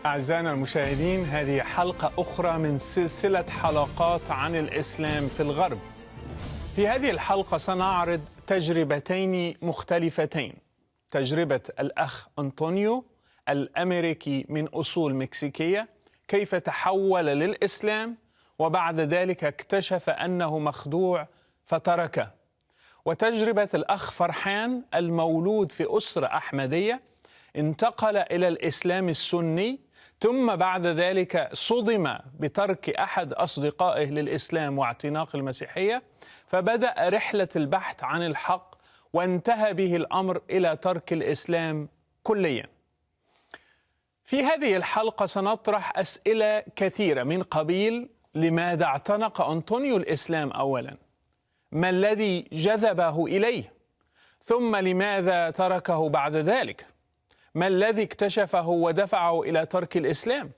أعزائنا المشاهدين، هذه حلقة أخرى من سلسلة حلقات عن الإسلام في الغرب. في هذه الحلقة سنعرض تجربتين مختلفتين: تجربة الأخ أنطونيو الأمريكي من أصول مكسيكية، كيف تحول للإسلام وبعد ذلك اكتشف أنه مخدوع فتركه، وتجربة الأخ فرحان المولود في أسرة أحمدية، انتقل إلى الإسلام السني ثم بعد ذلك صدم بترك أحد أصدقائه للإسلام واعتناق المسيحية، فبدأ رحلة البحث عن الحق وانتهى به الأمر إلى ترك الإسلام كليا. في هذه الحلقة سنطرح أسئلة كثيرة من قبيل: لماذا اعتنق أنطونيو الإسلام أولا؟ ما الذي جذبه إليه؟ ثم لماذا تركه بعد ذلك؟ ما الذي اكتشفه ودفعه إلى ترك الإسلام؟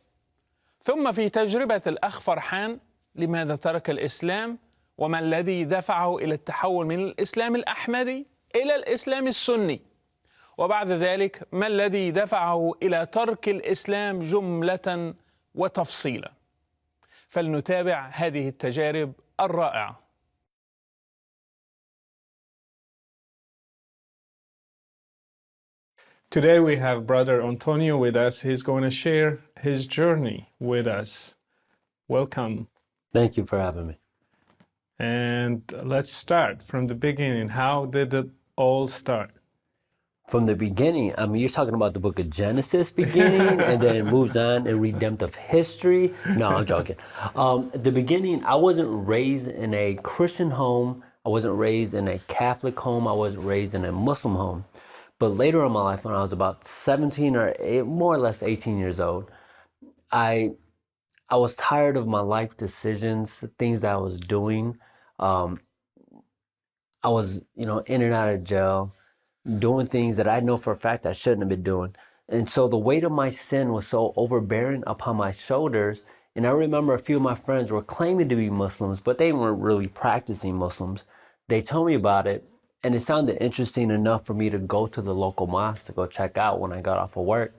ثم في تجربة الأخ فرحان، لماذا ترك الإسلام؟ وما الذي دفعه إلى التحول من الإسلام الأحمدي إلى الإسلام السني؟ وبعد ذلك ما الذي دفعه إلى ترك الإسلام جملة وتفصيلا؟ فلنتابع هذه التجارب الرائعة. Today we have Brother Antonio with us. He's going to share his journey with us. Welcome. Thank you for having me. And let's start from the beginning. How did it all start? From the beginning, I mean, you're talking about the book of Genesis beginning and then it moves on in redemptive history. No, I'm joking. The beginning, I wasn't raised in a Christian home. I wasn't raised in a Catholic home. I wasn't raised in a Muslim home. But later in my life, when I was about 17 or more or less 18 years old, I was tired of my life decisions, things that I was doing. I was, in and out of jail, doing things that I know for a fact I shouldn't have been doing. And so the weight of my sin was so overbearing upon my shoulders. And I remember a few of my friends were claiming to be Muslims, but they weren't really practicing Muslims. They told me about it. And it sounded interesting enough for me to go to the local mosque to go check out when I got off of work.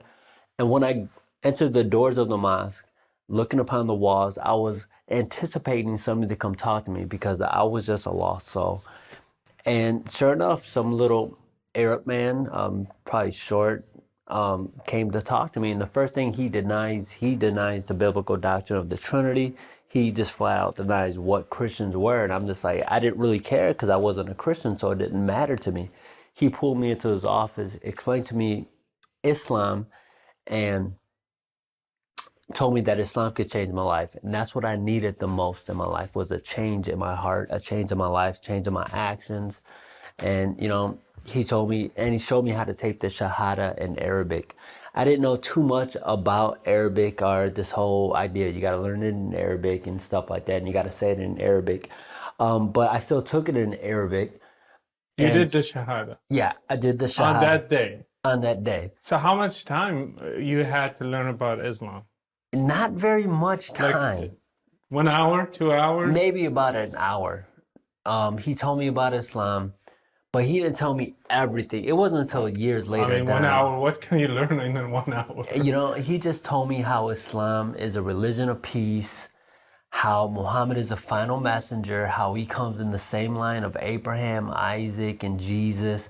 And when I entered the doors of the mosque, looking upon the walls, I was anticipating somebody to come talk to me because I was just a lost soul. And sure enough, some little Arab man, probably short, came to talk to me. And the first thing he denies the biblical doctrine of the Trinity. He just flat out denies what Christians were. And I'm just like, I didn't really care because I wasn't a Christian, so it didn't matter to me. He pulled me into his office, explained to me Islam, and told me that Islam could change my life. And that's what I needed the most in my life, was a change in my heart, a change in my life, change in my actions. And, he told me, and he showed me how to take the Shahada in Arabic. I didn't know too much about Arabic or this whole idea. You got to learn it in Arabic and stuff like that. And you got to say it in Arabic. But I still took it in Arabic. You did the Shahada? Yeah, I did the Shahada. On that day? On that day. So how much time you had to learn about Islam? Not very much time. Like 1 hour, 2 hours? Maybe about an hour. He told me about Islam. But he didn't tell me everything. It wasn't until years later. I mean, 1 hour, what can you learn in 1 hour? He just told me how Islam is a religion of peace, how Muhammad is the final messenger, how he comes in the same line of Abraham, Isaac, and Jesus.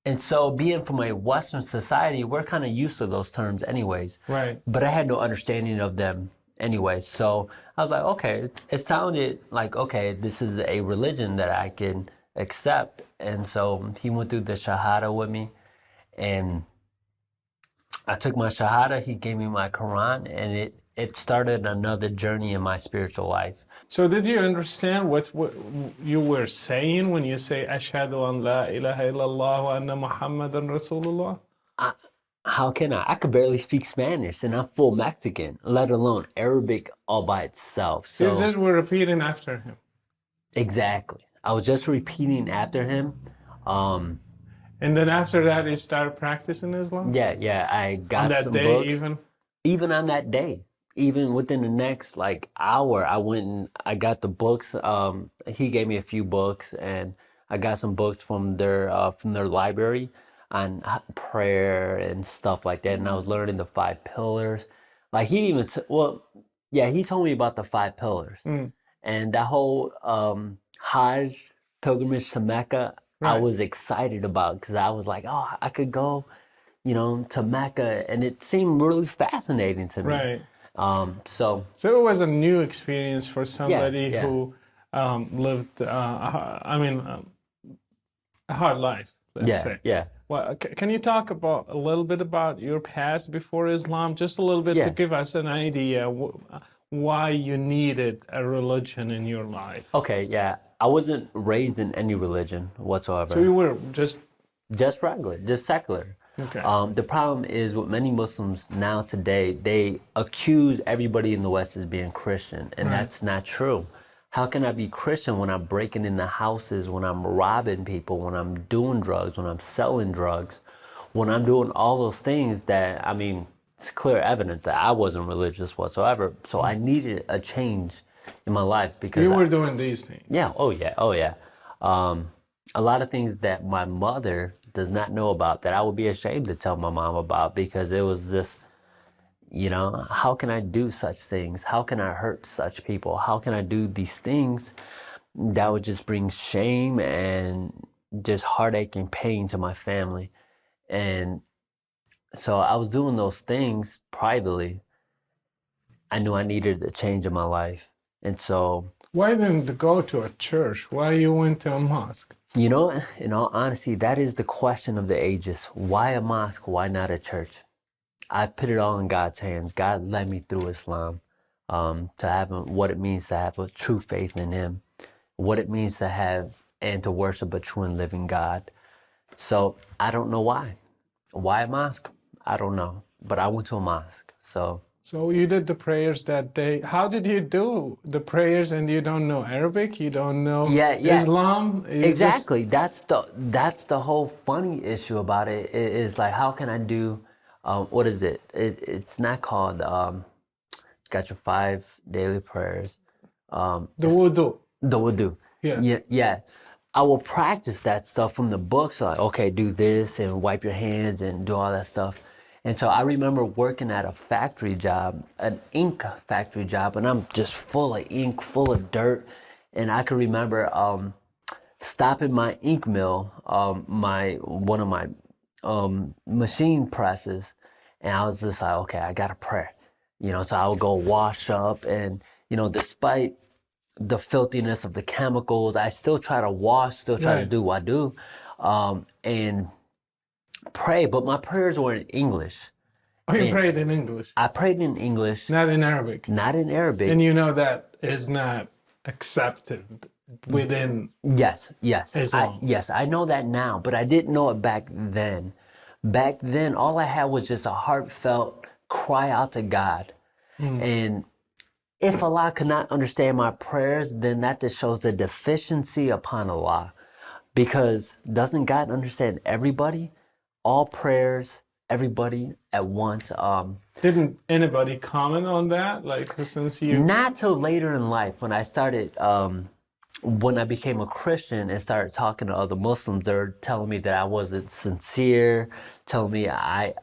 And so being from a Western society, we're kind of used to those terms anyways. Right. But I had no understanding of them anyways. So I was like, okay, it sounded like, okay, this is a religion that I can accept. And so he went through the Shahada with me, and I took my Shahada, he gave me my Quran, and it started another journey in my spiritual life. So did you understand what you were saying when you say, Ashhadu an la ilaha illallah wa anna Muhammadan Rasulullah? How can I? I could barely speak Spanish, and I'm full Mexican, let alone Arabic all by itself. So you just were repeating after him. Exactly. I was just repeating after him. And then after that, you started practicing Islam? Yeah. I got some books. On that day even on that day. Even within the next hour, I went and I got the books. He gave me a few books, and I got some books from their library on prayer and stuff like that. And I was learning the 5 pillars. Like he didn't even, he told me about the 5 pillars. And that whole Hajj pilgrimage to Mecca, I Right. was excited about because I was like, oh, I could go, to Mecca. And it seemed really fascinating to me. Right. So So it was a new experience for somebody yeah. who lived, a hard life, let's say. Yeah. Well, can you talk about a little bit about your past before Islam, just a little bit Yeah. to give us an idea why you needed a religion in your life? Okay, yeah. I wasn't raised in any religion whatsoever. So you were just Regular, just secular. okay. The problem is with many Muslims now today, they accuse everybody in the West as being Christian, and Right. that's not true. How can I be Christian when I'm breaking into houses, when I'm robbing people, when I'm doing drugs, when I'm selling drugs, when I'm doing all those things that, it's clear evidence that I wasn't religious whatsoever. So I needed a change in my life because You were doing these things. yeah, oh yeah. A lot of things that my mother does not know about that I would be ashamed to tell my mom about because it was this, how can I do such things? How can I hurt such people? How can I do these things that would just bring shame and just heartache and pain to my family? And so I was doing those things privately. I knew I needed a change in my life. And so Why didn't you go to a church? Why you went to a mosque? in all honesty, that is the question of the ages. Why a mosque? Why not a church? I put it all in God's hands. God led me through Islam to have what it means to have a true faith in Him, what it means to have and to worship a true and living God. So I don't know why. Why a mosque? I don't know. But I went to a mosque. So you did the prayers that day. How did you do the prayers and you don't know Arabic? You don't know Yeah. Islam? You exactly. That's the whole funny issue about it. It is like, how can I do? What is it? It's not called. Got your 5 daily prayers. The wudu. The wudu. Yeah. I will practice that stuff from the books. Like, okay, do this and wipe your hands and do all that stuff. And so I remember working at a factory job, an ink factory job, and I'm just full of ink, full of dirt. And I can remember stopping my ink mill, one of my machine presses, and I was just like, okay, I gotta pray. So I would go wash up, and despite the filthiness of the chemicals, I still try to wash, still try to Right. do what I do, and pray. But my prayers were in English. Oh, you prayed in English, I prayed in English, not in Arabic. not in Arabic. And you know that is not accepted within Yes. Islam. I know that now, but I didn't know it back then. Back then, all I had was just a heartfelt cry out to God. And if Allah could not understand my prayers, then that just shows the deficiency upon Allah. Because doesn't God understand everybody? All prayers, everybody at once. Didn't anybody comment on that? Like, since you Not till later in life when I started, when I became a Christian and started talking to other Muslims, they're telling me that I wasn't sincere, telling me I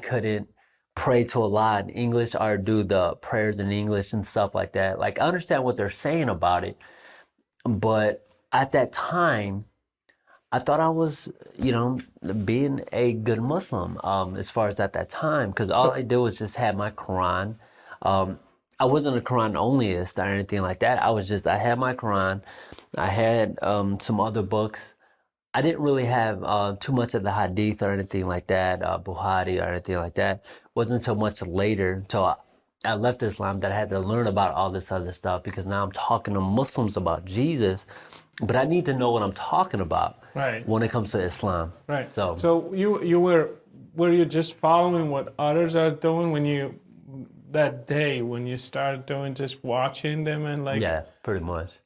couldn't pray to Allah in English or do the prayers in English and stuff like that. Like, I understand what they're saying about it, but at that time, I thought I was, being a good Muslim, as far as at that time, because all I did was just have my Quran. I wasn't a Quran onlyist or anything like that. I had my Quran. I had some other books. I didn't really have too much of the Hadith or anything like that, Bukhari or anything like that. Wasn't until much later, until I left Islam, that I had to learn about all this other stuff, because now I'm talking to Muslims about Jesus, but I need to know what I'm talking about when it comes to Islam. right. So you were you just following what others are doing when that day when you started doing, just watching them and like? yeah, pretty much.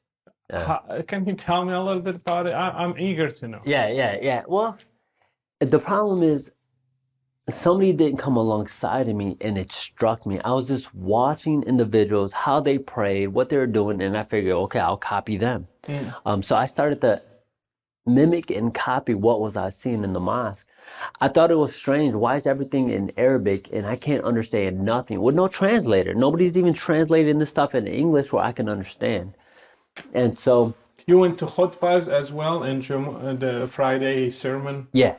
Can you tell me a little bit about it? I'm eager to know. Yeah. Well, the problem is somebody didn't come alongside of me, and it struck me. I was just watching individuals, how they prayed, what they were doing, and I figured, okay, I'll copy them. So I started mimic and copy what was I seeing in the mosque. I thought it was strange. Why is everything in Arabic and I can't understand nothing? With no translator. Nobody's even translating this stuff in English where I can understand. And so... You went to khutbahs as well in the Friday sermon? Yeah.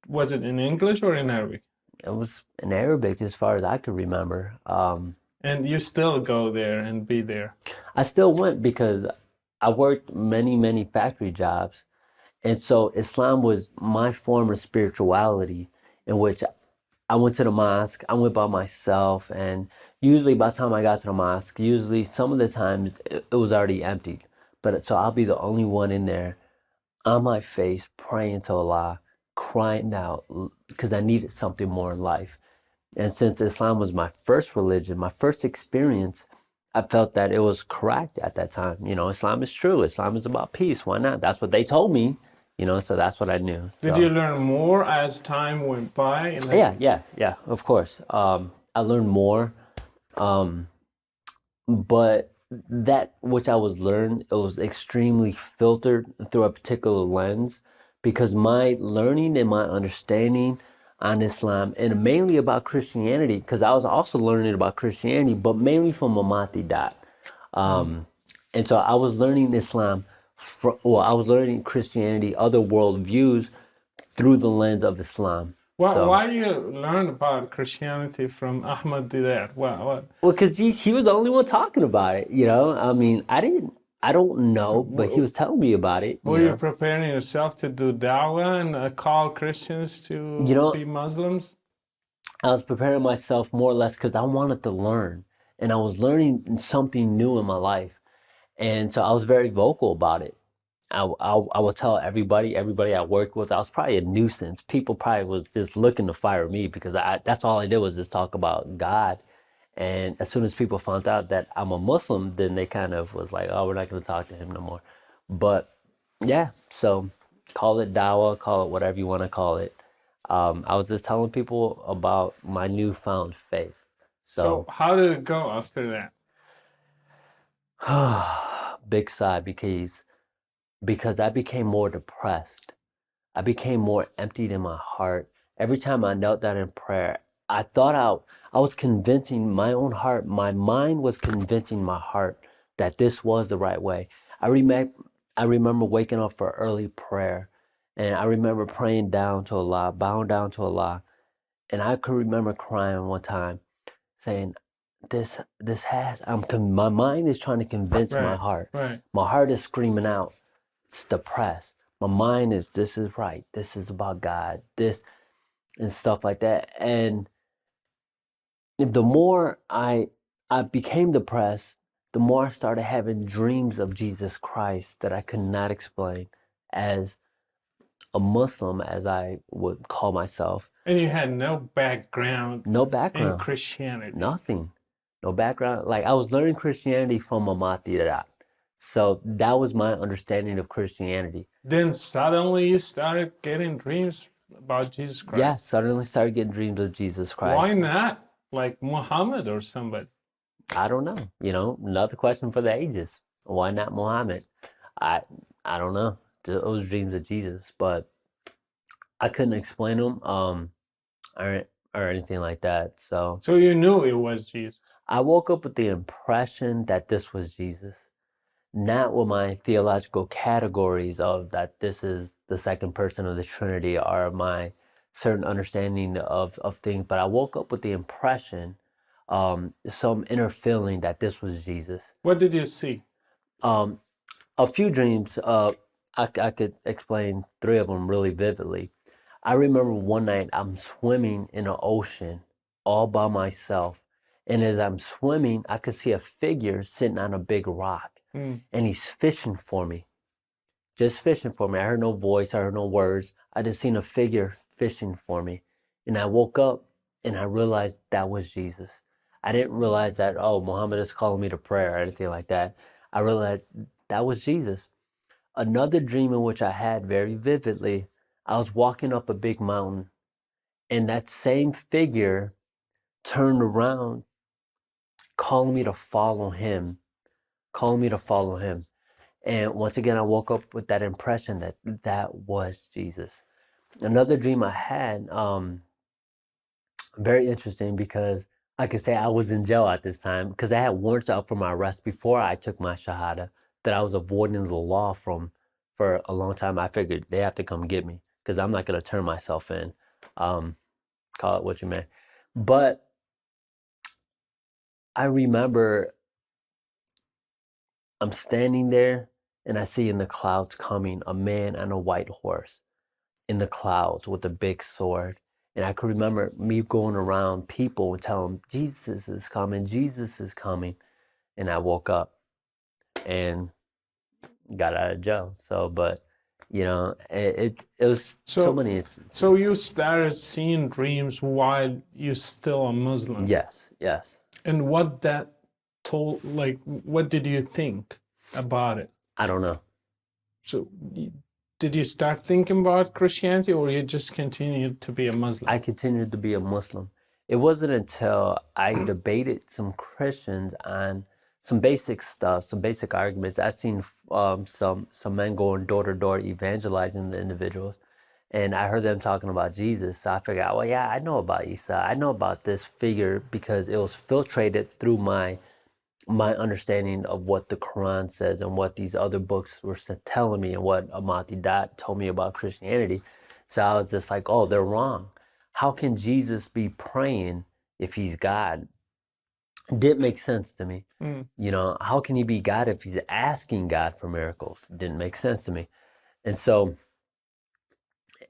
Was it in English or in Arabic? It was in Arabic as far as I could remember. And you still go there and be there? I still went because I worked many factory jobs. And so Islam was my form of spirituality in which I went to the mosque, I went by myself, and usually by the time I got to the mosque, usually some of the times it was already emptied. But so I'll be the only one in there on my face, praying to Allah, crying out because I needed something more in life. And since Islam was my first religion, my first experience, I felt that it was correct at that time. You know, Islam is true. Islam is about peace. Why not? That's what they told me, you know, so that's what I knew. So. Did you learn more as time went by? Yeah, of course. I learned more. But that which I was learned, it was extremely filtered through a particular lens because my learning and my understanding on Islam and mainly about Christianity, because I was also learning about Christianity, but mainly from Amati Dot. And so I was learning Islam, I was learning Christianity, other worldviews through the lens of Islam. Why you learn about Christianity from Ahmadiyya? What? Well, because he was the only one talking about it, you know? I mean, I don't know, but he was telling me about it. Were you preparing yourself to do da'wah and call Christians to be Muslims? I was preparing myself more or less because I wanted to learn. And I was learning something new in my life. And so I was very vocal about it. I would tell everybody I worked with, I was probably a nuisance. People probably was just looking to fire me because that's all I did was just talk about God. And as soon as people found out that I'm a Muslim, then they kind of was like, oh, we're not going to talk to him no more. But yeah, so call it dawah, call it whatever you want to call it. I was just telling people about my newfound faith. So how did it go after that? Big sigh because I became more depressed. I became more emptied in my heart. Every time I knelt down in prayer, I thought I was convincing my own heart. My mind was convincing my heart that this was the right way. I remember waking up for early prayer, and I remember praying down to Allah, bowing down to Allah, and I could remember crying one time, saying, my mind is trying to convince my heart. Right. My heart is screaming out, it's depressed. My mind is, this is right. This is about God. This and stuff like that. And the more I became depressed, the more I started having dreams of Jesus Christ that I could not explain as a Muslim, as I would call myself. And you had no background in Christianity. Nothing. No background. Like I was learning Christianity from Amati Dot. So that was my understanding of Christianity. Then suddenly you started getting dreams about Jesus Christ. Yeah, suddenly started getting dreams of Jesus Christ. Why not? Like Muhammad or somebody? I don't know. You know, another question for the ages. Why not Muhammad? I don't know. Those dreams of Jesus, but I couldn't explain them or anything like that. So you knew it was Jesus. I woke up with the impression that this was Jesus, not with my theological categories of that this is the second person of the Trinity or my certain understanding of things, but I woke up with the impression, some inner feeling that this was Jesus. What did you see? A few dreams. I could explain 3 of them really vividly. I remember one night I'm swimming in an ocean all by myself. And as I'm swimming, I could see a figure sitting on a big rock. And he's fishing for me. Just fishing for me. I heard no voice, I heard no words. I just seen a figure fishing for me. And I woke up and I realized that was Jesus. I didn't realize that, oh, Muhammad is calling me to prayer or anything like that. I realized that was Jesus. Another dream in which I had very vividly, I was walking up a big mountain and that same figure turned around, calling me to follow him. And once again, I woke up with that impression that that was Jesus. Another dream I had, very interesting, because I could say I was in jail at this time because I had warrants out for my arrest before I took my shahada that I was avoiding the law from for a long time. I figured they have to come get me because I'm not going to turn myself in. Call it what you may. But I remember I'm standing there and I see in the clouds coming a man on a white horse in the clouds with a big sword. And I could remember me going around people and telling them, Jesus is coming, Jesus is coming. And I woke up and got out of jail. So, but, you know, it was so many. So you started seeing dreams while you're still a Muslim. Yes, yes. And what that told, like, what did you think about it? I don't know. So did you start thinking about Christianity, or you just continued to be a Muslim? I continued to be a Muslim. It wasn't until I debated some Christians on some basic stuff, some basic arguments. I seen some men going door to door evangelizing the individuals, and I heard them talking about Jesus. So I figured out, well, yeah, I know about Isa. I know about this figure because it was filtrated through my understanding of what the Quran says and what these other books were telling me and what Ahmadi told me about Christianity. So I was just like, oh, they're wrong. How can Jesus be praying if he's God? It didn't make sense to me. You know, how can he be God if he's asking God for miracles? It didn't make sense to me. And so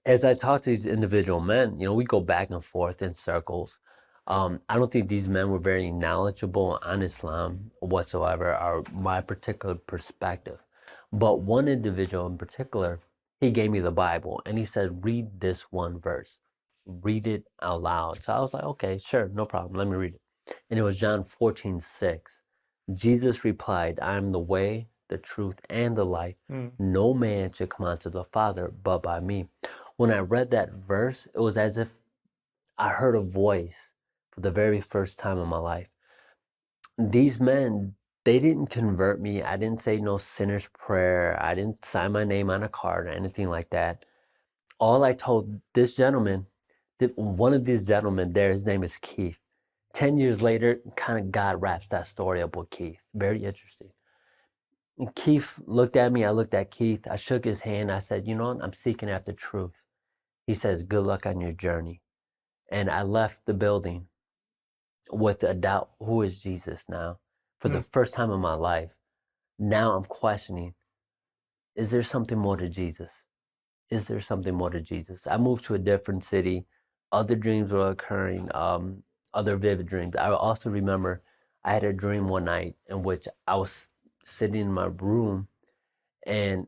as I talked to these individual men, you know, we go back and forth in circles. I don't think these men were very knowledgeable on Islam whatsoever, or my particular perspective. But one individual in particular, he gave me the Bible and he said, read this one verse, read it out loud. So I was like, okay, sure, no problem. Let me read it. And it was John 14:6. Jesus replied, I am the way, the truth, and the life. No man should come unto the Father but by me. When I read that verse, it was as if I heard a voice for the very first time in my life. These men, they didn't convert me. I didn't say no sinner's prayer. I didn't sign my name on a card or anything like that. All I told this gentleman, one of these gentlemen there, his name is Keith. 10 years later, kind of God wraps that story up with Keith. Very interesting. And Keith looked at me. I looked at Keith. I shook his hand. I said, you know what? I'm seeking after truth. He says, good luck on your journey. And I left the building with a doubt, who is Jesus now? For the first time in my life, now I'm questioning, is there something more to Jesus? Is there something more to Jesus? I moved to a different city. Other dreams were occurring, other vivid dreams. I also remember I had a dream one night in which I was sitting in my room and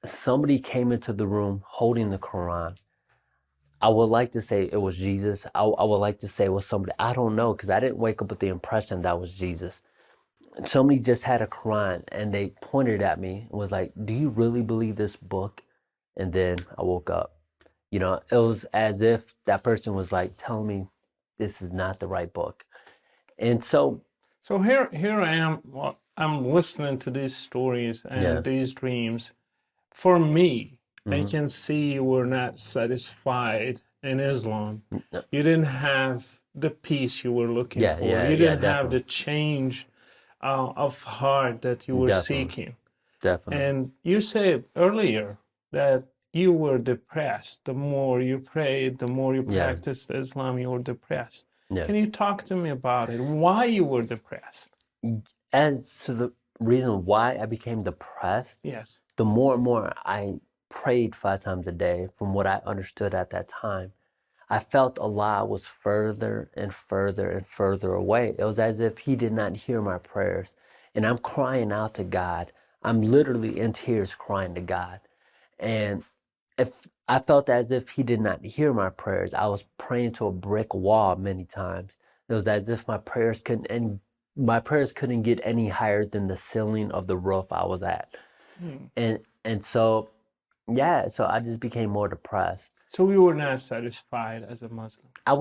somebody came into the room holding the Quran. I would like to say it was Jesus. I would like to say it was somebody. I don't know, because I didn't wake up with the impression that was Jesus. Somebody just had a Quran and they pointed at me and was like, do you really believe this book? And then I woke up. You know, it was as if that person was like telling me this is not the right book. And so here I am. Well, I'm listening to these stories and these dreams. For me, I can see you were not satisfied in Islam. You didn't have the peace you were looking for. You didn't have the change of heart that you were seeking. Definitely. And you said earlier that you were depressed. The more you prayed, the more you practiced Islam, you were depressed. Can you talk to me about it? Why you were depressed? As to the reason why I became depressed, yes, the more and more I prayed 5 times a day, from what I understood at that time, I felt Allah was further and further and further away. It was as if he did not hear my prayers. And I'm crying out to God. I'm literally in tears crying to God. And if I felt as if he did not hear my prayers, I was praying to a brick wall many times. It was as if my prayers couldn't get any higher than the ceiling of the roof I was at. And so so I just became more depressed. So you were not satisfied as a Muslim? I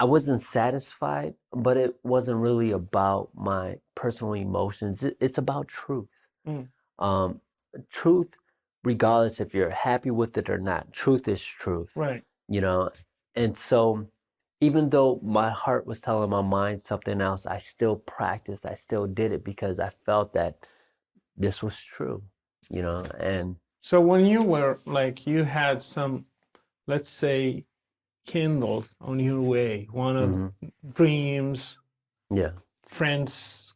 I wasn't satisfied, but it wasn't really about my personal emotions. It's about truth. Mm. Truth, regardless if you're happy with it or not, truth is truth. Right. You know, and so even though my heart was telling my mind something else, I still practiced, I still did it because I felt that this was true, you know. And So when you were like, you had some, let's say, kindled on your way, one of dreams, yeah, friends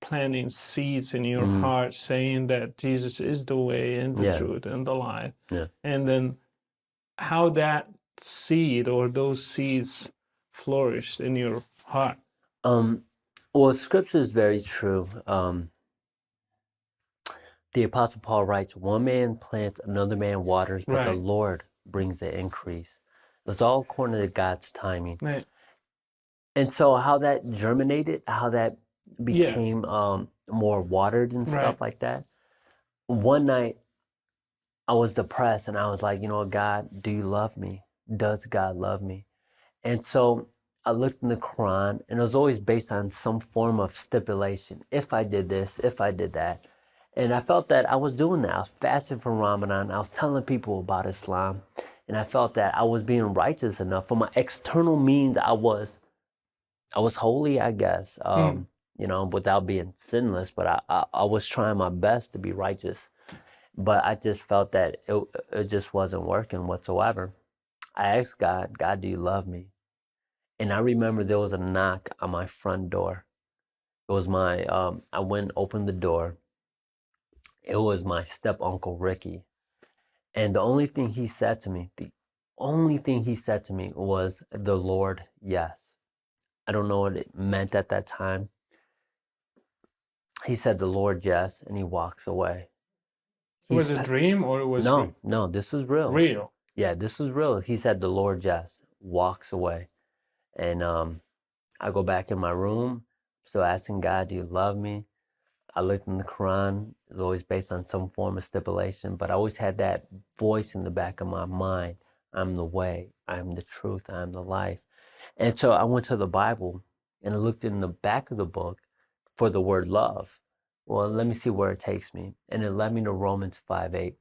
planting seeds in your heart, saying that Jesus is the way and the truth and the life. yeah. And then how that seed or those seeds flourished in your heart. Well, scripture is very true. The Apostle Paul writes, one man plants, another man waters, but the Right. Lord brings the increase. It's all according to God's timing. Right. And so how that germinated, how that became more watered and stuff Right. like that. One night I was depressed and I was like, you know, God, do you love me? Does God love me? And so I looked in the Quran, and it was always based on some form of stipulation. If I did this, if I did that. And I felt that I was doing that. I was fasting for Ramadan. I was telling people about Islam. And I felt that I was being righteous enough. For my external means, I was holy, I guess, you know, without being sinless. But I was trying my best to be righteous. But I just felt that it just wasn't working whatsoever. I asked God, God, do you love me? And I remember there was a knock on my front door. It was my, I went and opened the door. It was my step uncle, Ricky. And the only thing he said to me was the Lord, yes. I don't know what it meant at that time. He said the Lord, yes, and he walks away. Was it a dream or it was real? No, this is real. Real. Yeah, this is real. He said the Lord, yes, walks away. And I go back in my room, still asking God, do you love me? I looked in the Quran. It's always based on some form of stipulation, but I always had that voice in the back of my mind. I'm the way, I'm the truth, I'm the life. And so I went to the Bible and I looked in the back of the book for the word love. Well, let me see where it takes me. And it led me to Romans 5:8.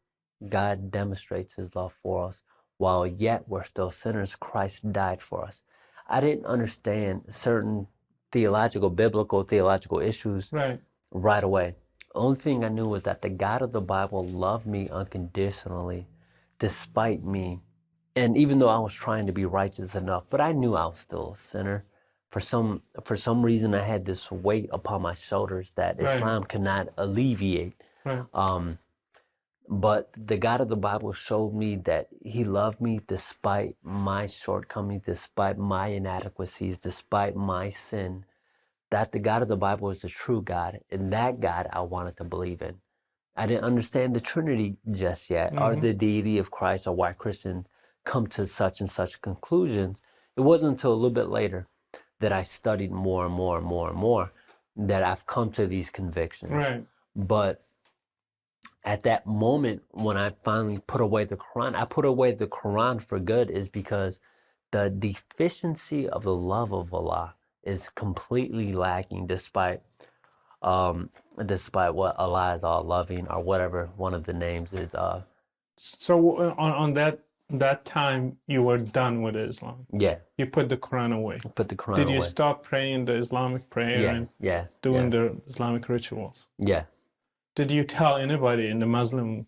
God demonstrates his love for us. While yet we're still sinners, Christ died for us. I didn't understand certain biblical theological issues right away. The only thing I knew was that the God of the Bible loved me unconditionally, despite me. And even though I was trying to be righteous enough, but I knew I was still a sinner. For some reason, I had this weight upon my shoulders that Islam cannot alleviate. But the God of the Bible showed me that he loved me despite my shortcomings, despite my inadequacies, despite my sin. That the God of the Bible is the true God, and that God I wanted to believe in. I didn't understand the Trinity just yet, or the deity of Christ, or why Christians come to such and such conclusions. It wasn't until a little bit later that I studied more and more and more and more that I've come to these convictions. Right. But at that moment, when I finally put away the Quran, I put away the Quran for good, is because the deficiency of the love of Allah is completely lacking, despite what Allah is all loving, or whatever one of the names is. So on that time, you were done with Islam. Yeah. You put the Quran away. Put the Quran away. Did you stop praying the Islamic prayer and doing the Islamic rituals? Yeah. Did you tell anybody in the Muslim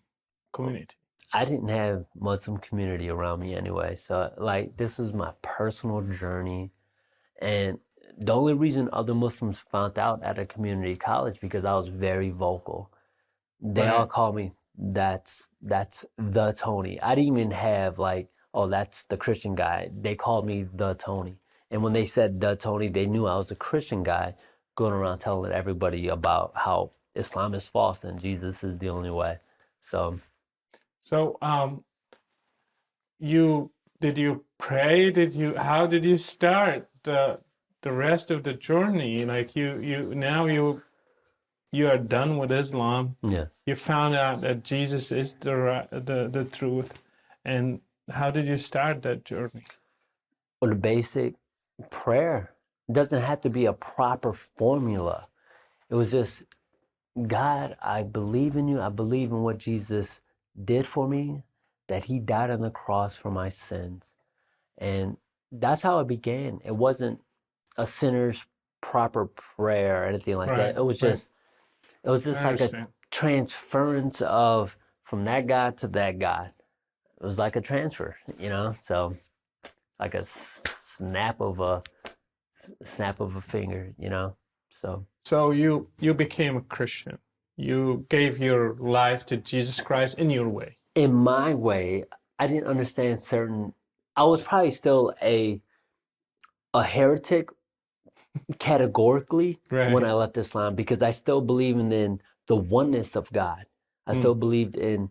community? I didn't have Muslim community around me anyway. So like, this was my personal journey. And the only reason other Muslims found out at a community college, because I was very vocal. They all called me, that's the Tony. I didn't even have like, oh, that's the Christian guy. They called me the Tony. And when they said the Tony, they knew I was a Christian guy going around telling everybody about how Islam is false and Jesus is the only way. So did you pray? How did you start the rest of the journey? Like you are done with Islam. Yes. You found out that Jesus is the truth. And how did you start that journey? Well, the basic prayer. It doesn't have to be a proper formula. It was just, God, I believe in you. I believe in what Jesus did for me, that he died on the cross for my sins. And that's how it began. It wasn't a sinner's proper prayer or anything like that. It was just like a transference of from that God to that God. It was like a transfer, you know? So it's like a snap of a finger, you know? So you became a Christian. You gave your life to Jesus Christ in your way. In my way, I didn't understand I was probably still a heretic categorically when I left Islam, because I still believed in the oneness of God. I still believed in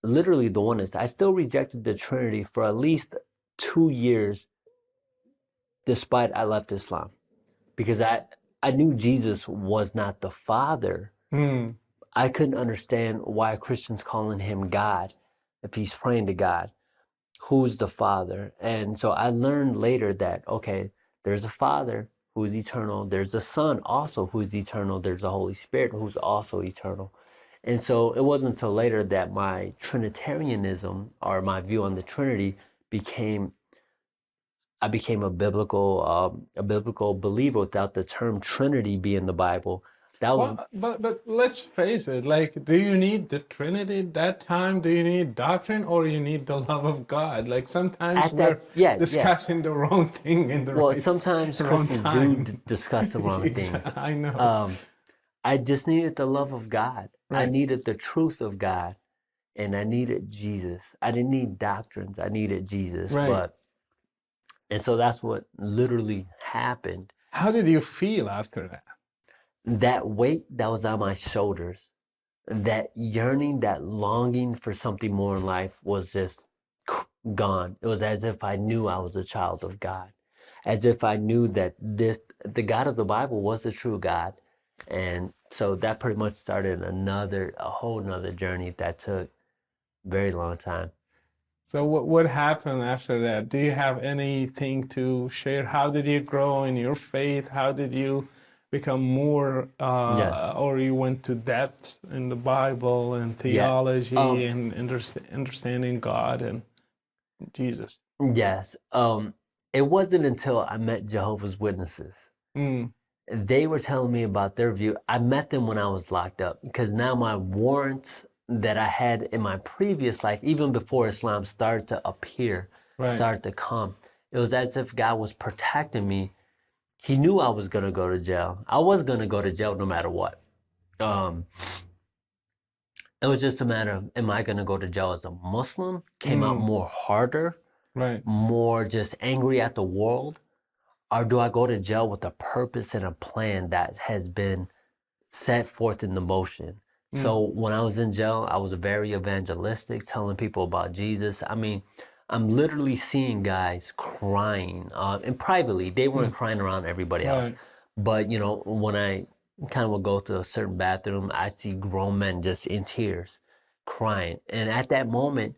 literally the oneness. I still rejected the Trinity for at least 2 years despite I left Islam, because I knew Jesus was not the Father. I couldn't understand why Christians calling him God if he's praying to God. Who's the Father? And so I learned later that, okay, there's a Father who is eternal. There's a Son also who is eternal. There's a Holy Spirit who's also eternal. And so it wasn't until later that my Trinitarianism, or my view on the Trinity, I became a biblical believer without the term Trinity being in the Bible. That was, but let's face it, like, do you need the Trinity at that time? Do you need doctrine, or you need the love of God? Like, sometimes we're discussing the wrong thing in the well, sometimes Christians do discuss the wrong things. I know. I just needed the love of God. Right. I needed the truth of God, and I needed Jesus. I didn't need doctrines. I needed Jesus. Right. And so that's what literally happened. How did you feel after that? That weight that was on my shoulders, that yearning, that longing for something more in life was just gone. It was as if I knew I was a child of God, as if I knew that the God of the Bible was the true God. And so that pretty much started a whole nother journey that took a very long time. So what happened after that? Do you have anything to share? How did you grow in your faith? How did you become more, or you went to depth in the Bible and theology and understanding God and Jesus? Yes. It wasn't until I met Jehovah's Witnesses. They were telling me about their view. I met them when I was locked up, because now my warrants that I had in my previous life, even before Islam started to appear, started to come. It was as if God was protecting me. He knew I was going to go to jail. I was going to go to jail no matter what. It was just a matter of, am I going to go to jail as a Muslim? Came out more harder, more just angry at the world? Or do I go to jail with a purpose and a plan that has been set forth in the motion? So when I was in jail, I was very evangelistic, telling people about Jesus. I mean, I'm literally seeing guys crying, and privately, they weren't crying around everybody else. But, you know, when I kind of would go to a certain bathroom, I see grown men just in tears, crying. And at that moment,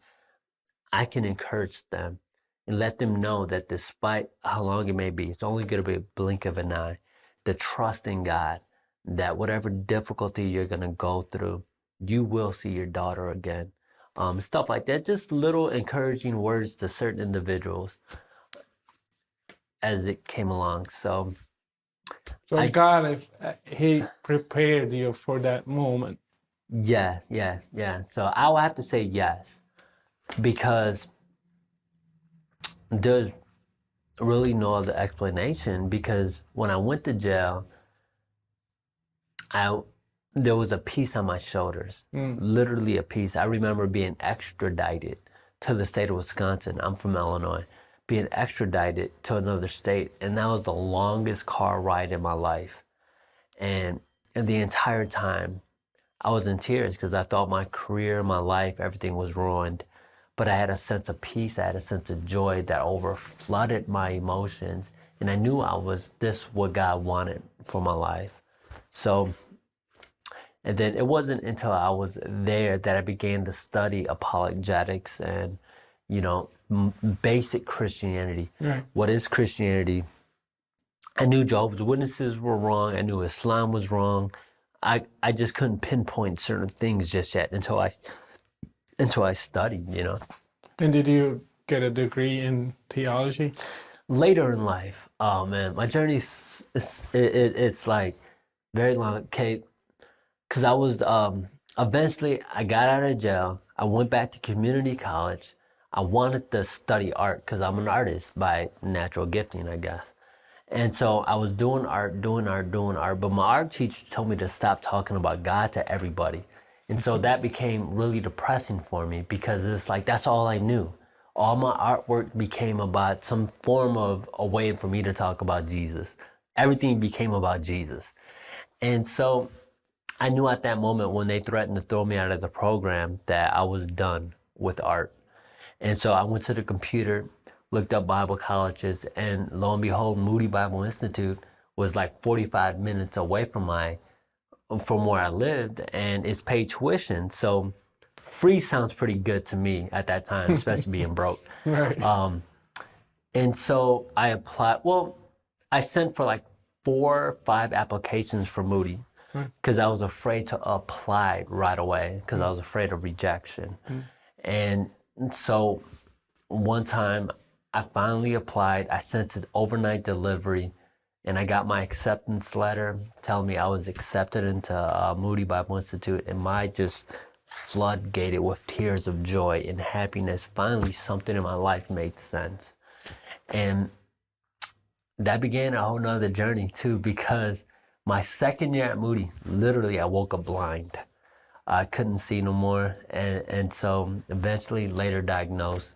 I can encourage them and let them know that despite how long it may be, it's only going to be a blink of an eye, to trust in God, that whatever difficulty you're going to go through, you will see your daughter again. Stuff like that, just little encouraging words to certain individuals as it came along. So God, he prepared you for that moment. Yeah. So I will have to say yes, because there's really no other explanation. Because when I went to jail, there was a piece on my shoulders, literally a piece. I remember being extradited to the state of Wisconsin. I'm from Illinois. Being extradited to another state, and that was the longest car ride in my life. And the entire time, I was in tears because I thought my career, my life, everything was ruined. But I had a sense of peace. I had a sense of joy that overflooded my emotions, and I knew what God wanted for my life. So, and then it wasn't until I was there that I began to study apologetics and, basic Christianity. Right. What is Christianity? I knew Jehovah's Witnesses were wrong. I knew Islam was wrong. I just couldn't pinpoint certain things just yet until I studied, And did you get a degree in theology? Later in life, oh man, my journey it's like very long. Okay, because I was eventually I got out of jail. I went back to community college. I wanted to study art because I'm an artist by natural gifting, I guess. And so I was doing art, but my art teacher told me to stop talking about God to everybody. And so that became really depressing for me because it's like, that's all I knew. All my artwork became about some form of a way for me to talk about Jesus. Everything became about Jesus. And so I knew at that moment when they threatened to throw me out of the program that I was done with art. And so I went to the computer, looked up Bible colleges, and lo and behold, Moody Bible Institute was like 45 minutes away from where I lived, and it's paid tuition. So free sounds pretty good to me at that time, especially being broke. Right. And so I applied. Well, I sent for like 4 or 5 applications for Moody because I was afraid to apply right away because I was afraid of rejection. And so one time I finally applied. I sent it overnight delivery, and I got my acceptance letter telling me I was accepted into Moody Bible Institute, and my just floodgated with tears of joy and happiness. Finally, something in my life made sense. And that began a whole nother journey too, because my second year at Moody, literally I woke up blind. I couldn't see no more. And so eventually later diagnosed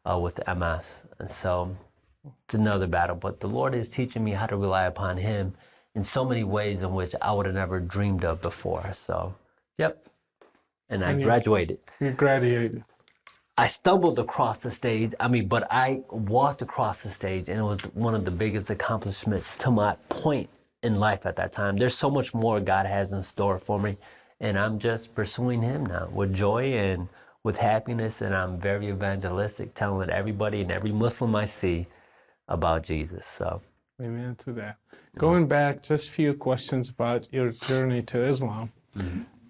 with MS. And so it's another battle, but the Lord is teaching me how to rely upon Him in so many ways in which I would have never dreamed of before. So, yep. And I graduated. You graduated. I stumbled across the stage, but I walked across the stage, and it was one of the biggest accomplishments to my point in life at that time. There's so much more God has in store for me, and I'm just pursuing Him now with joy and with happiness, and I'm very evangelistic, telling everybody and every Muslim I see about Jesus. So, amen to that. Going back, just a few questions about your journey to Islam.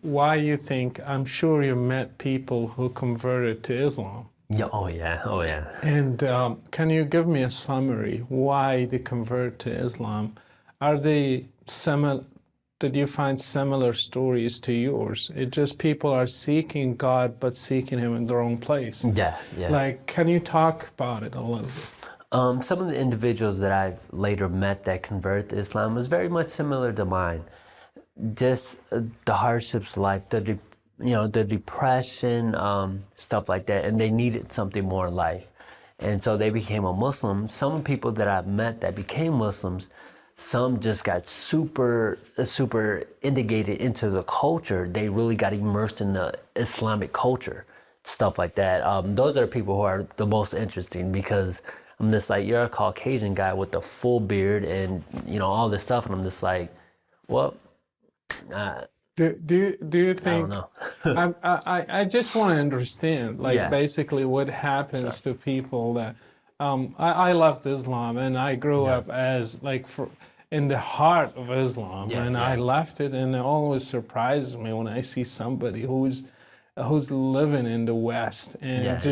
Why you think, I'm sure you met people who converted to Islam. Yeah, oh yeah. And can you give me a summary why they convert to Islam? Are they similar? Did you find similar stories to yours? It just people are seeking God, but seeking Him in the wrong place. Yeah. Like, can you talk about it a little bit? Some of the individuals that I've later met that converted to Islam was very much similar to mine. Just the hardships of life, the depression, stuff like that, and they needed something more in life. And so they became a Muslim. Some people that I've met that became Muslims, some just got super integrated into the culture. They really got immersed in the Islamic culture, stuff like that. Those are the people who are the most interesting, because I'm just like, you're a Caucasian guy with a full beard and all this stuff, and I'm just like, well. Do you think? I don't know. I just want to understand, basically what happens to people that. I loved Islam, and I grew up as in the heart of Islam, and I left it, and it always surprises me when I see somebody who's living in the West and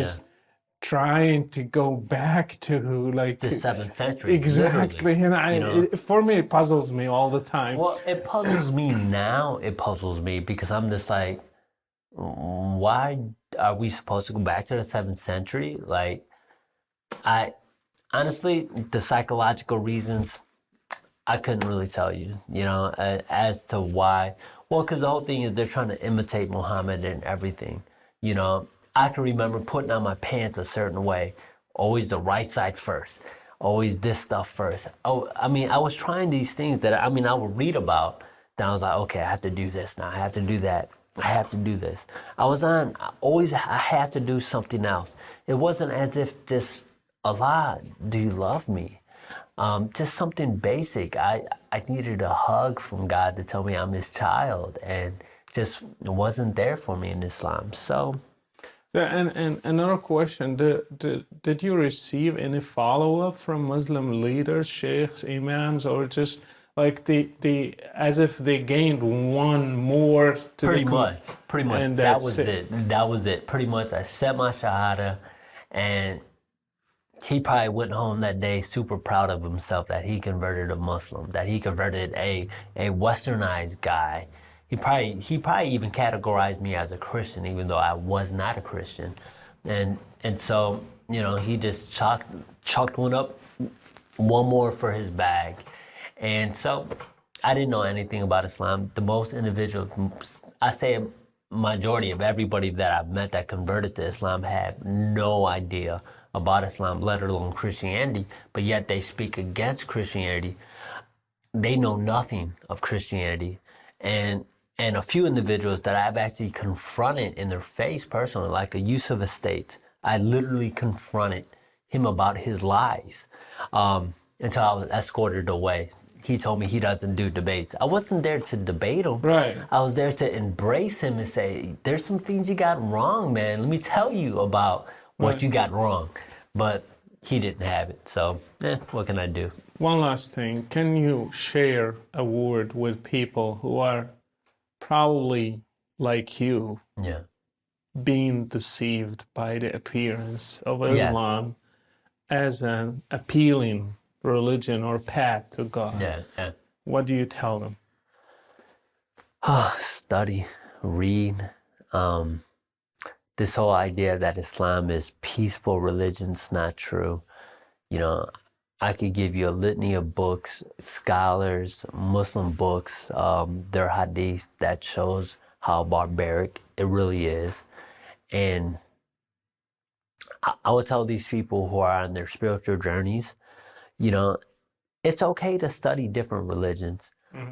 trying to go back to the 7th century. Exactly, literally. And for me it puzzles me all the time. Well, it puzzles me now. It puzzles me because I'm just like, why are we supposed to go back to the 7th century? I honestly, the psychological reasons, I couldn't really tell you, as to why. Well, because the whole thing is they're trying to imitate Muhammad and everything, I can remember putting on my pants a certain way, always the right side first, always this stuff first. Oh, I was trying these things that I would read about. Then I was like, okay, I have to do this now. I have to do that. I have to do this. I had to do something else. It wasn't as if just, Allah, do you love me? Just something basic. I needed a hug from God to tell me I'm His child, and just wasn't there for me in Islam. So And another question, did you receive any follow-up from Muslim leaders, sheikhs, imams, or just like the as if they gained one more to Pretty much. and That that's was it. That was it. Pretty much I said my shahada, and he probably went home that day super proud of himself that he converted a Muslim, that he converted a westernized guy. He probably even categorized me as a Christian, even though I was not a Christian. And so, you know, he just chalked one more for his bag. And so I didn't know anything about Islam. The most individuals, I say a majority of everybody that I've met that converted to Islam had no idea about Islam, let alone Christianity, but yet they speak against Christianity. They know nothing of Christianity. And a few individuals that I've actually confronted in their face personally, like a Yusuf Estate, I literally confronted him about his lies until I was escorted away. He told me he doesn't do debates. I wasn't there to debate him. Right. I was there to embrace him and say, there's some things you got wrong, man. Let me tell you about what you got wrong. But he didn't have it. So, what can I do? One last thing. Can you share a word with people who are probably like you, Yeah. being deceived by the appearance of Islam as an appealing religion or path to God? Yeah. What do you tell them? Study, read. This whole idea that Islam is peaceful religion's not true. You know, I could give you a litany of books, scholars, Muslim books, their hadith that shows how barbaric it really is. And I would tell these people who are on their spiritual journeys, you know, it's okay to study different religions,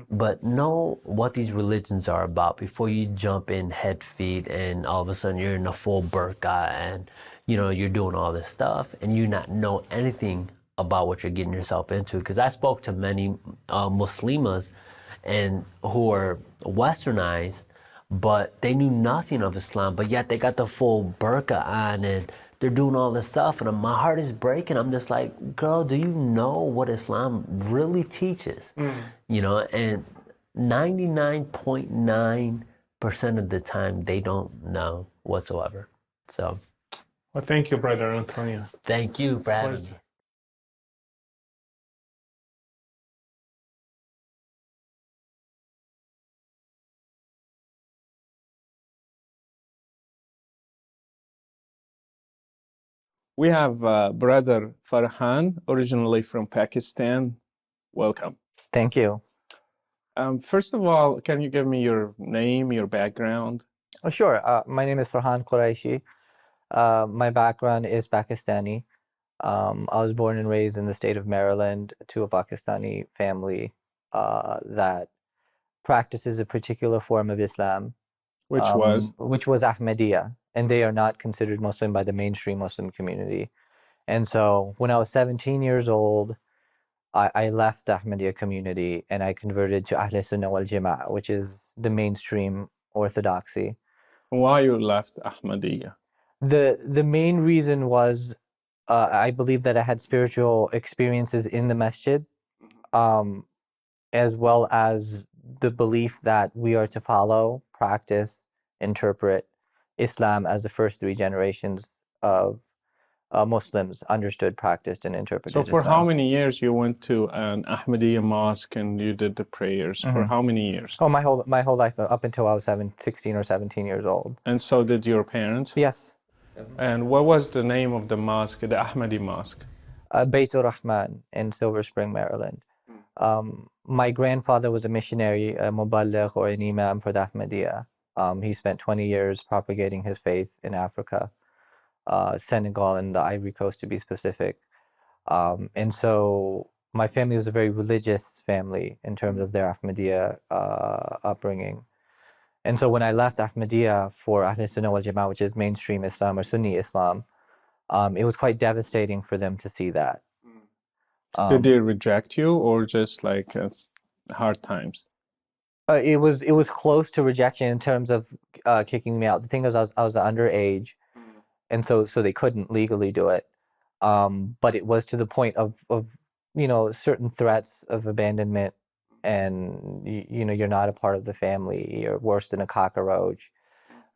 but know what these religions are about before you jump in head feet and all of a sudden you're in a full burqa and, you know, you're doing all this stuff and you not know anything about what you're getting yourself into. Because I spoke to many Muslimas and who are westernized, but they knew nothing of Islam, but yet they got the full burqa on and they're doing all this stuff, and my heart is breaking. I'm just like, girl, do you know what Islam really teaches? You know, and 99.9% of the time, they don't know whatsoever. So, Well, thank you, Brother Antonio. thank you for having me. We have Brother Farhan, originally from Pakistan. Welcome. Thank you. First of all, can you give me your name, your background? Oh, sure. My name is Farhan Quraishi. My background is Pakistani. I was born and raised in the state of Maryland to a Pakistani family that practices a particular form of Islam, Which was? Ahmadiyya, and they are not considered Muslim by the mainstream Muslim community. And so when I was 17 years old, I left the Ahmadiyya community and I converted to Ahl Sunnah wal Jama'ah, which is the mainstream orthodoxy. Why you left Ahmadiyya? The main reason was I believe that I had spiritual experiences in the masjid, as well as the belief that we are to follow, practice, interpret Islam as the first three generations of Muslims understood, practiced, and interpreted So for Islam. how many years you went to an Ahmadiyya mosque and you did the prayers? For how many years? Oh, my whole life up until I was 16 or 17 years old. And so did your parents? Yes. And what was the name of the mosque, the Ahmadi mosque? Beitur Rahman in Silver Spring, Maryland. My grandfather was a missionary, a muballigh or an imam for the Ahmadiyya. He spent 20 years propagating his faith in Africa, Senegal and the Ivory Coast to be specific. And so my family was a very religious family in terms of their Ahmadiyya upbringing. And so when I left Ahmadiyya for Ahl Sunnah wal Jama'ah, which is mainstream Islam or Sunni Islam, it was quite devastating for them to see that. Did they reject you or just like hard times? It was close to rejection in terms of kicking me out. The thing is, I was underage, and so they couldn't legally do it. But it was to the point of certain threats of abandonment, and you're not a part of the family, you're worse than a cockroach.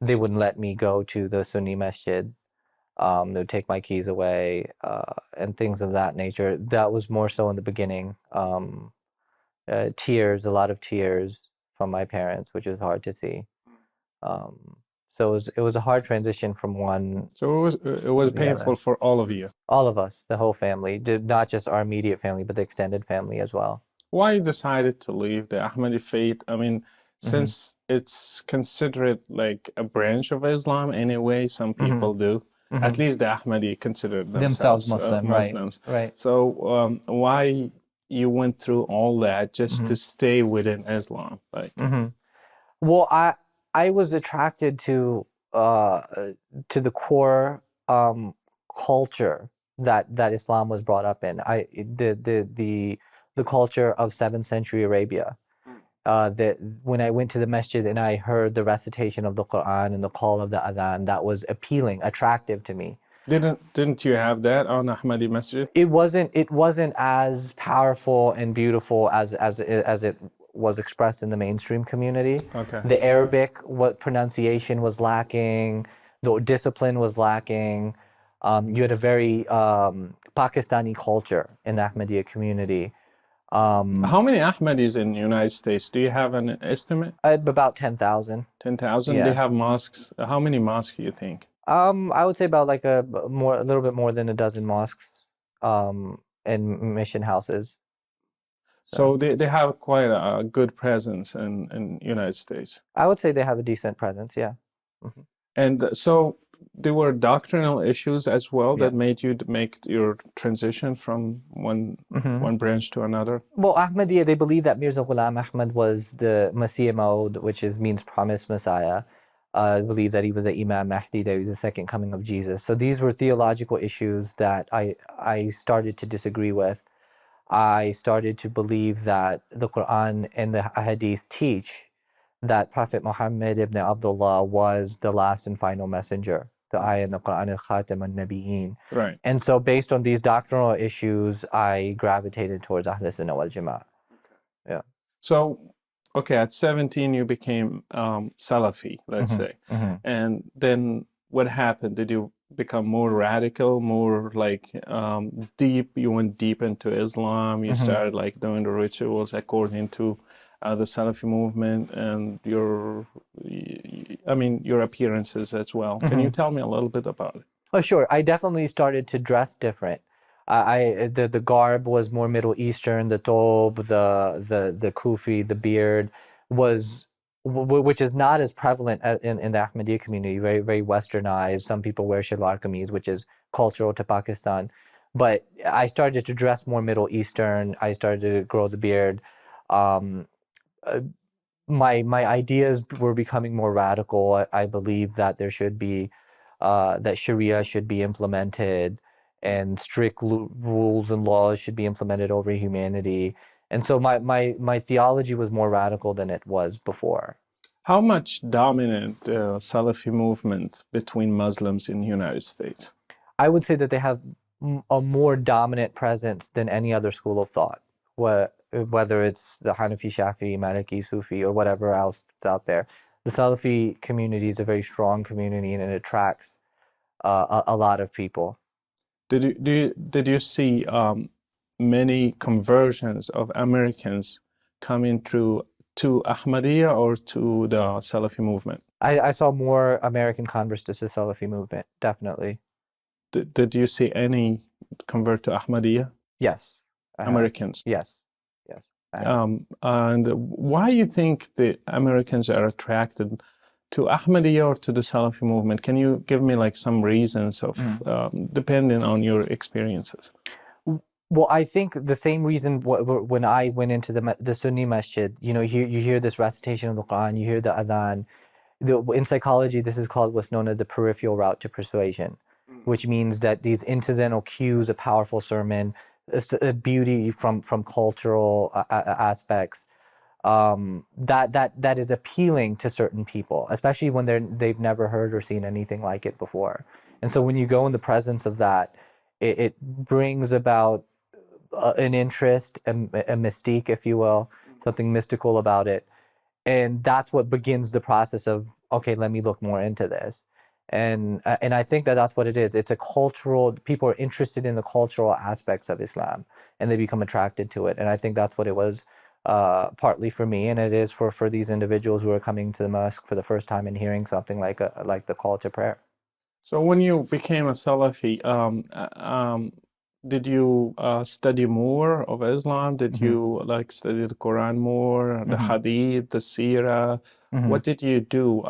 They wouldn't let me go to the Sunni masjid. They would take my keys away, and things of that nature. That was more so in the beginning. Tears, a lot of tears from my parents, which was hard to see. So it was a hard transition from one. So it was painful for all of you. All of us, the whole family, not just our immediate family, but the extended family as well. Why you decided to leave the Ahmadi faith? I mean, since it's considered like a branch of Islam anyway, some people do. At least the Ahmadi consider themselves Muslims. Right. So why you went through all that just to stay within Islam? Like, well, I was attracted to the core culture that Islam was brought up in. The culture of 7th century Arabia. When I went to the masjid and I heard the recitation of the Quran and the call of the adhan, that was appealing, attractive to me. Didn't you have that on Ahmadi masjid? It wasn't as powerful and beautiful as it was expressed in the mainstream community. Okay. The Arabic pronunciation was lacking. The discipline was lacking. You had a very Pakistani culture in the Ahmadiyya community. How many Ahmadis in the United States? Do you have an estimate? About 10,000. 10,000? Yeah. They have mosques. How many mosques do you think? I would say about like a little bit more than a dozen mosques, and mission houses. So they have quite a good presence in United States. I would say they have a decent presence, yeah. And so there were doctrinal issues as well that made you make your transition from one branch to another? Well, Ahmadiyya, they believe that Mirza Ghulam Ahmad was the Masih Maud, which means promised Messiah. Believe that he was the Imam Mahdi, that he was the second coming of Jesus. So these were theological issues that I started to disagree with. I started to believe that the Quran and the Hadith teach that Prophet Muhammad ibn Abdullah was the last and final messenger. The ayah in the Quran is Khatam al-Nabiyyin. Right. And so based on these doctrinal issues, I gravitated towards Ahl Sunnah wal Jama'ah. Yeah. So, okay, at 17 you became Salafi, let's say. And then what happened? Did you become more radical, more like deep? You went deep into Islam. You started like doing the rituals according to the Salafi movement and your appearances as well. Can you tell me a little bit about it? Oh, sure. I definitely started to dress different. The garb was more Middle Eastern. The thob, the kufi, the beard which is not as prevalent in the Ahmadiyya community. Very, very westernized. Some people wear shalwar kameez, which is cultural to Pakistan. But I started to dress more Middle Eastern. I started to grow the beard. My ideas were becoming more radical. I believe that there should be that Sharia should be implemented, and strict rules and laws should be implemented over humanity. And so my theology was more radical than it was before. How much dominant Salafi movement between Muslims in the United States? I would say that they have a more dominant presence than any other school of thought. Whether it's the Hanafi, Shafi'i, Maliki, Sufi, or whatever else that's out there. The Salafi community is a very strong community, and it attracts a lot of people. Did you see many conversions of Americans coming through to Ahmadiyya or to the Salafi movement? I saw more American converts to the Salafi movement, definitely. Did you see any convert to Ahmadiyya? Yes. Americans? Yes. And why do you think the Americans are attracted to Ahmadiyya or to the Salafi movement? Can you give me like some reasons of depending on your experiences? Well, I think the same reason when I went into the Sunni masjid, you hear this recitation of the Quran, you hear the adhan. In psychology, this is called what's known as the peripheral route to persuasion, which means that these incidental cues, a powerful sermon, a beauty from cultural aspects, that is appealing to certain people, especially when they've never heard or seen anything like it before. And so when you go in the presence of that, it brings about an interest, a mystique, if you will, something mystical about it. And that's what begins the process of, okay, let me look more into this. And I think that that's what it is. It's a cultural, people are interested in the cultural aspects of Islam and they become attracted to it. And I think that's what it was partly for me, and it is for these individuals who are coming to the mosque for the first time and hearing something like the call to prayer. So when you became a Salafi, did you study more of Islam? Did you like study the Quran more, the Hadith, the Seerah? What did you do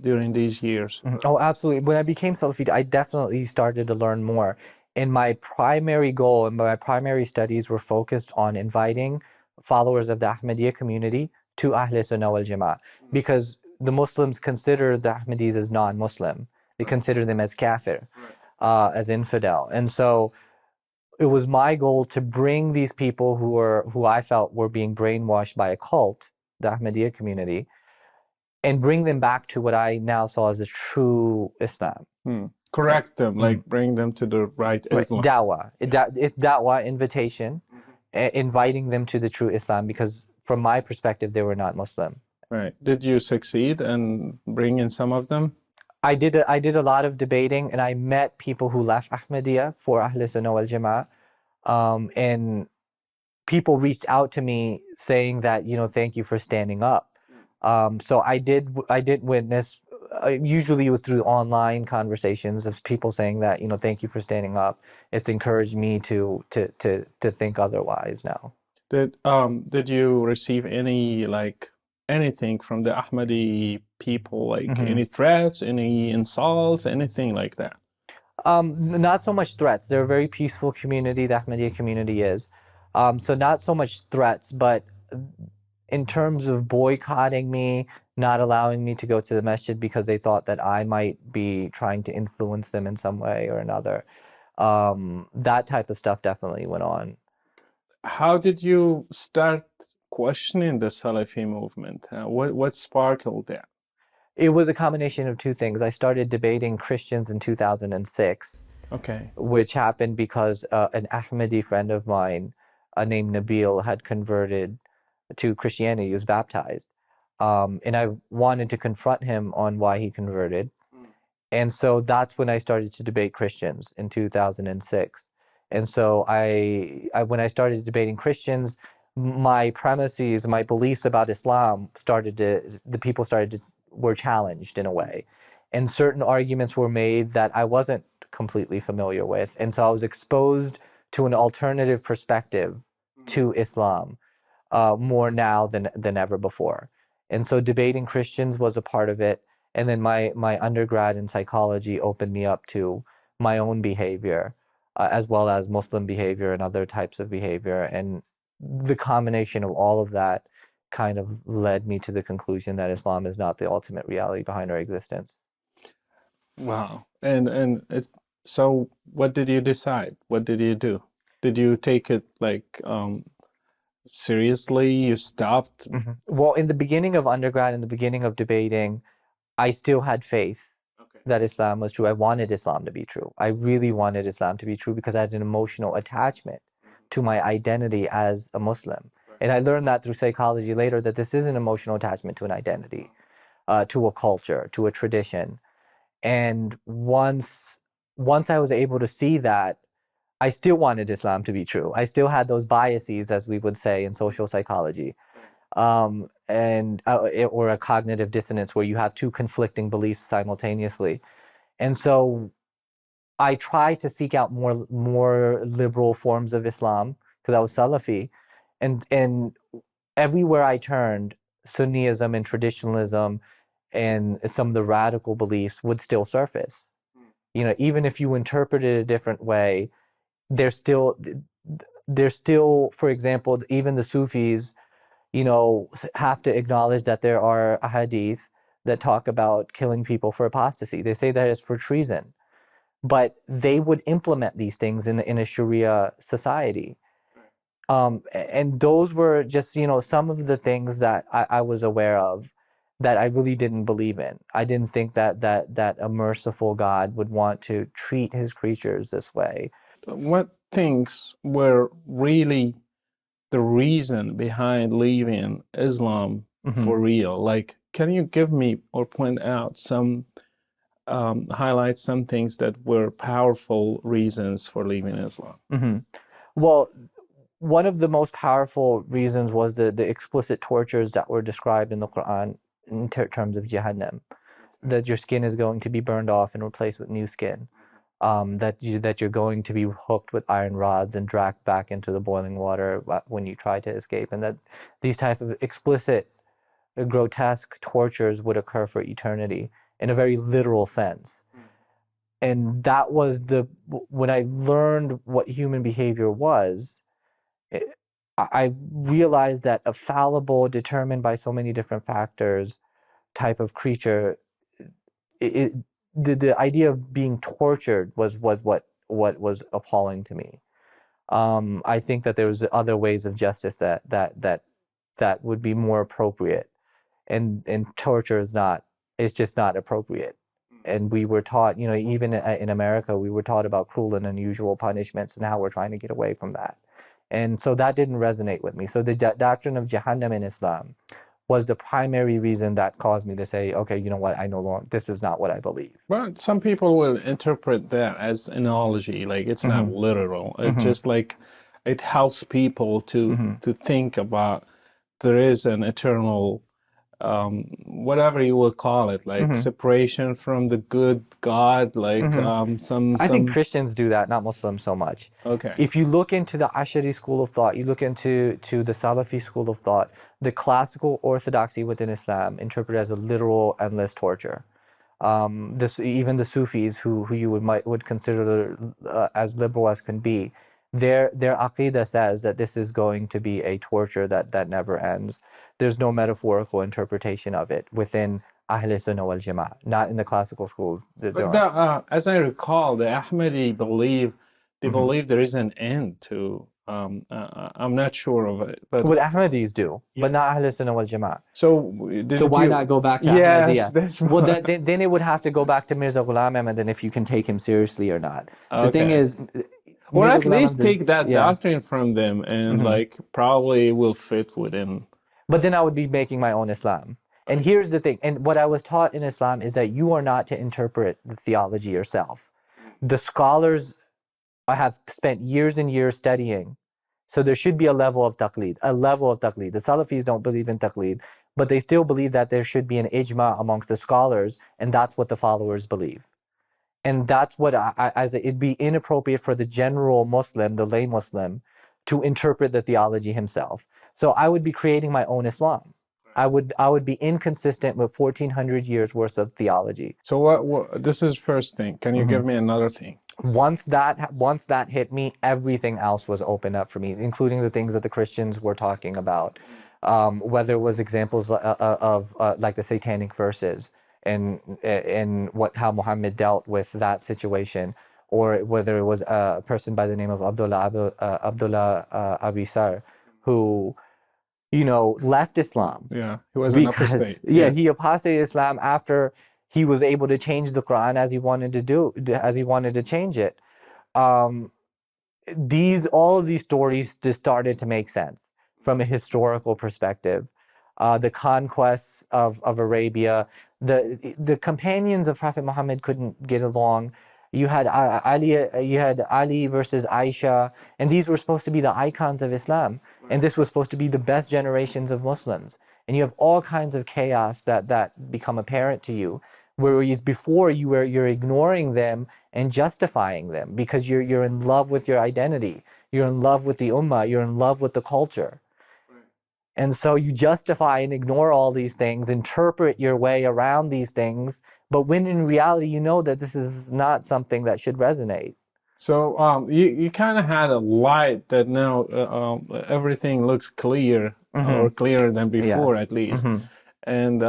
during these years? Oh, absolutely. When I became Salafi, I definitely started to learn more. And my primary goal and my primary studies were focused on inviting followers of the Ahmadiyya community to Ahl Sunnah wal Jama'ah, because the Muslims consider the Ahmadis as non-Muslim. They consider them as kafir, as infidel. And so it was my goal to bring these people who I felt were being brainwashed by a cult, the Ahmadiyya community, and bring them back to what I now saw as a true Islam. Correct them, like bring them to the right Islam. Dawah. It's dawah, invitation, inviting them to the true Islam, because from my perspective, they were not Muslim. Right. Did you succeed in bringing some of them? I did a lot of debating, and I met people who left Ahmadiyya for Ahl Sunnah wal Jama'ah, and people reached out to me saying that, thank you for standing up. So I did witness, usually it was through online conversations of people saying that, thank you for standing up. It's encouraged me to think otherwise now. Did you receive anything from the Ahmadi people, like any threats, any insults, anything like that? Not so much threats. They're a very peaceful community, the Ahmadiyya community is. So not so much threats, but in terms of boycotting me, not allowing me to go to the masjid because they thought that I might be trying to influence them in some way or another. That type of stuff definitely went on. How did you start questioning the Salafi movement? What sparkled that? It was a combination of two things. I started debating Christians in 2006, which happened because an Ahmadi friend of mine named Nabil had converted to Christianity. He was baptized. And I wanted to confront him on why he converted. And so that's when I started to debate Christians in 2006. And so when I started debating Christians, my premises, my beliefs about Islam were challenged in a way. And certain arguments were made that I wasn't completely familiar with. And so I was exposed to an alternative perspective to Islam more now than ever before. And so debating Christians was a part of it. And then my undergrad in psychology opened me up to my own behavior, as well as Muslim behavior and other types of behavior. And the combination of all of that kind of led me to the conclusion that Islam is not the ultimate reality behind our existence. Wow. So what did you decide? What did you do? Did you take it seriously? You stopped? Well, in the beginning of undergrad, in the beginning of debating, I still had faith that Islam was true. I wanted Islam to be true. I really wanted Islam to be true because I had an emotional attachment to my identity as a Muslim. And I learned that through psychology later, that this is an emotional attachment to an identity, to a culture, to a tradition. And once I was able to see that, I still wanted Islam to be true. I still had those biases, as we would say in social psychology, or a cognitive dissonance where you have two conflicting beliefs simultaneously. And so I tried to seek out more liberal forms of Islam because I was Salafi. And everywhere I turned, Sunniism and traditionalism and some of the radical beliefs would still surface. Even if you interpret it a different way, there's still, for example, even the Sufis, have to acknowledge that there are hadith that talk about killing people for apostasy. They say that it's for treason. But they would implement these things in a Sharia society. And those were just, some of the things that I was aware of. that I really didn't believe in. I didn't think that a merciful God would want to treat his creatures this way. What things were really the reason behind leaving Islam for real? Like, can you give me or point out some, highlight some things that were powerful reasons for leaving Islam? Well, one of the most powerful reasons was the explicit tortures that were described in the Quran in terms of Jahannam, that your skin is going to be burned off and replaced with new skin, that you're going to be hooked with iron rods and dragged back into the boiling water when you try to escape, and that these type of explicit, grotesque tortures would occur for eternity in a very literal sense. And that was when I learned what human behavior was, I realized that a fallible, determined by so many different factors type of creature, the idea of being tortured was what was appalling to me. I think that there was other ways of justice that would be more appropriate, and torture is just not appropriate. And we were taught, even in America, we were taught about cruel and unusual punishments and how we're trying to get away from that. And so that didn't resonate with me. So the doctrine of Jahannam in Islam was the primary reason that caused me to say, okay, you know what, I no longer, this is not what I believe. But some people will interpret that as analogy, like it's not literal. It's just like it helps people to think about there is an eternal, whatever you will call it, like separation from the good God, like I think Christians do that, not Muslims so much. Okay. If you look into the Ashari school of thought, you look into the Salafi school of thought, the classical orthodoxy within Islam interpreted as a literal endless torture. Even the Sufis, who you would consider as liberal as can be, their aqidah says that this is going to be a torture that never ends. There's no metaphorical interpretation of it within Ahl Sunnah wal Jama'ah, not in the classical schools. As I recall, the Ahmadi believe there is an end to. I'm not sure of it, but what Ahmadis do, but not Ahl Sunnah wal Jama'ah. So why not go back to Yes, Ahmadiyya? that's Well, then it would have to go back to Mirza Ghulam Ahmad, and if you can take him seriously or not. The thing is, or Mirza at Ghulam least Ahmad take that doctrine from them, and like probably will fit within. But then I would be making my own Islam. And here's the thing, and what I was taught in Islam is that you are not to interpret the theology yourself. The scholars have spent years and years studying, so there should be a level of taqleed, The Salafis don't believe in taqleed, but they still believe that there should be an ijma amongst the scholars, and that's what the followers believe. And that's what, it'd be inappropriate for the general Muslim, the lay Muslim, to interpret the theology himself. So I would be creating my own Islam. I would be inconsistent with 1,400 years worth of theology. So what this is first thing. Can you give me another thing? Once that hit me, everything else was opened up for me, including the things that the Christians were talking about. Whether it was examples of like the satanic verses and how Muhammad dealt with that situation, or whether it was a person by the name of Abdullah Abisar, who left Islam. Yeah, he was an apostate. Yeah, he apostated Islam after he was able to change the Quran as he wanted to change it. All of these stories just started to make sense from a historical perspective. The conquests of Arabia, the companions of Prophet Muhammad couldn't get along. You had Ali versus Aisha, and these were supposed to be the icons of Islam, and this was supposed to be the best generations of Muslims. And you have all kinds of chaos that become apparent to you, whereas before you're ignoring them and justifying them because you're in love with your identity, you're in love with the ummah, you're in love with the culture. And so you justify and ignore all these things, interpret your way around these things, but when in reality you know that this is not something that should resonate. So you kind of had a light that now everything looks clear, or clearer than before, at least. And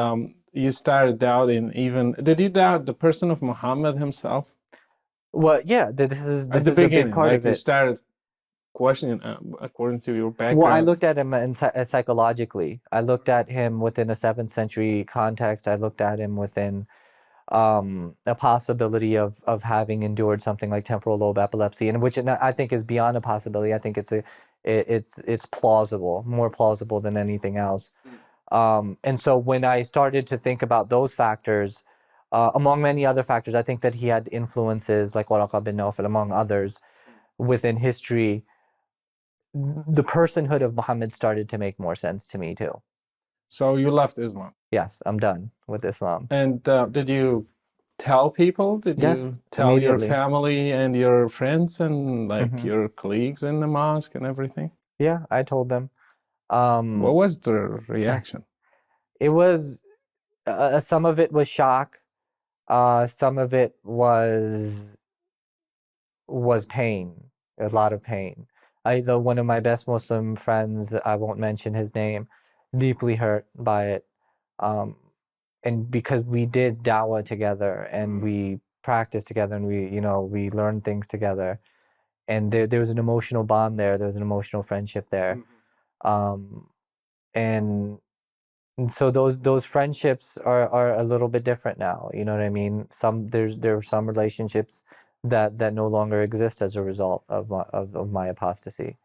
you started doubting even, did you doubt the person of Muhammad himself? Well, yeah, this is At the a big beginning, part like of you it. started question according to your background? Well, I looked at him psychologically. I looked at him within a 7th century context. I looked at him within a possibility of having endured something like temporal lobe epilepsy, and which I think is beyond a possibility. I think it's plausible, more plausible than anything else. And so when I started to think about those factors, among many other factors, I think that he had influences like Waraka bin Nawfal, among others, within history. The personhood of Muhammad started to make more sense to me too. So you left Islam? Yes, I'm done with Islam. And did you tell people? Did Yes, you tell your immediately. family and your friends and like your colleagues in the mosque and everything? Yeah, I told them. What was the reaction? It was some of it was shock, some of it was pain, a lot of pain. One of my best Muslim friends, I won't mention his name, deeply hurt by it. And because we did dawah together and we practiced together and we learned things together, and there was an emotional bond there. There was an emotional friendship there. And so those friendships are a little bit different now. You know what I mean? There are some relationships that no longer exist as a result of my apostasy.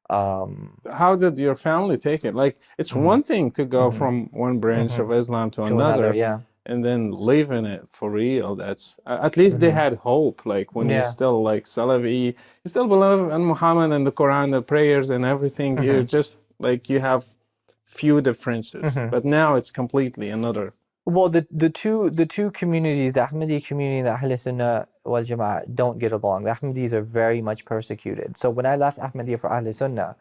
How did your family take it? Like, it's one thing to go from one branch of Islam to another, yeah. and then living it for real. That's at least they had hope. Like when you're still like Salafi, you still believe in Muhammad and the Quran, the prayers and everything. You're just like, you have few differences, but now it's completely another. Well, the two communities, the Ahmadi community and the Ahl Sunnah wal Jama'ah, don't get along. The Ahmadis are very much persecuted. So when I left Ahmadiyya for Ahl Sunnah,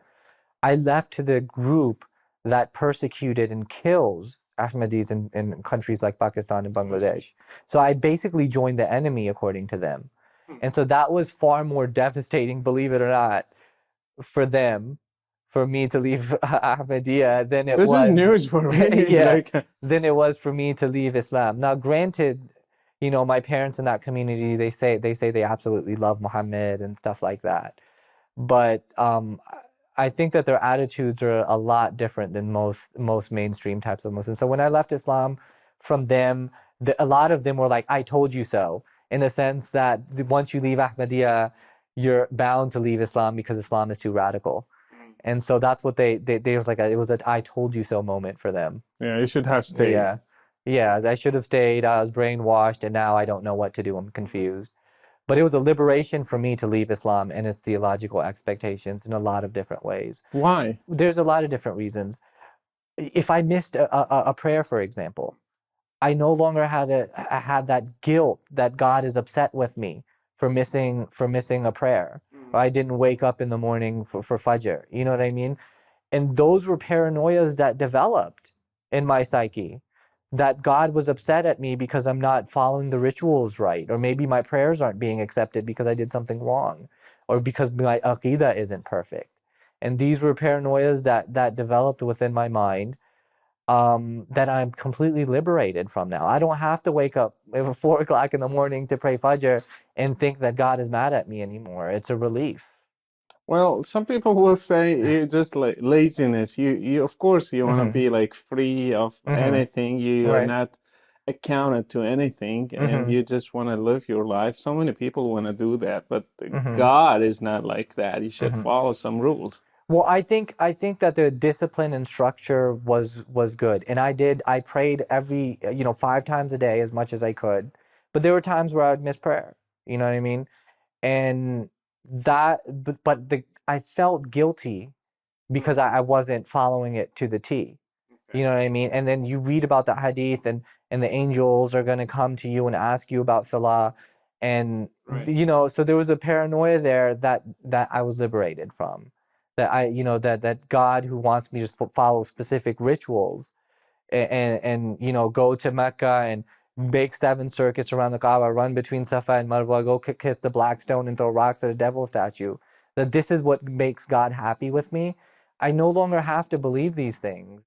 I left to the group that persecuted and kills Ahmadis in countries like Pakistan and Bangladesh. So I basically joined the enemy according to them. And so that was far more devastating, believe it or not, for them, for me to leave Ahmadiyya than it was. This is news for me. Yeah, than it was for me to leave Islam. Now, granted, my parents in that community, they say they absolutely love Muhammad and stuff like that. But I think that their attitudes are a lot different than most mainstream types of Muslims. So when I left Islam from them, a lot of them were like, "I told you so," in the sense that once you leave Ahmadiyya, you're bound to leave Islam because Islam is too radical. And so that's what they was like. It was a "I told you so" moment for them. Yeah, you should have stayed. Yeah, I should have stayed. I was brainwashed, and now I don't know what to do. I'm confused. But it was a liberation for me to leave Islam and its theological expectations in a lot of different ways. Why? There's a lot of different reasons. If I missed a prayer, for example, I no longer had that guilt that God is upset with me for missing a prayer. Or I didn't wake up in the morning for Fajr. You know what I mean? And those were paranoias that developed in my psyche, that God was upset at me because I'm not following the rituals right, or maybe my prayers aren't being accepted because I did something wrong, or because my aqidah isn't perfect. And these were paranoias that developed within my mind, that I'm completely liberated from now. I don't have to wake up at 4 o'clock in the morning to pray Fajr and think that God is mad at me anymore. It's a relief. Well, some people will say it's just like laziness. You of course you want to be like free of anything. You are not accounted to anything, and you just want to live your life. So many people want to do that, but God is not like that. You should follow some rules. Well, I think that the discipline and structure was good, and I prayed every 5 times a day as much as I could, but there were times where I would miss prayer. You know what I mean? And I felt guilty because I wasn't following it to the T. You know what I mean? And then you read about the hadith, and the angels are going to come to you and ask you about salah, and so there was a paranoia there that I was liberated from. That that God, who wants me to follow specific rituals and go to Mecca and make 7 circuits around the Kaaba, run between Safa and Marwa, go kiss the black stone and throw rocks at a devil statue, that this is what makes God happy with me. I no longer have to believe these things.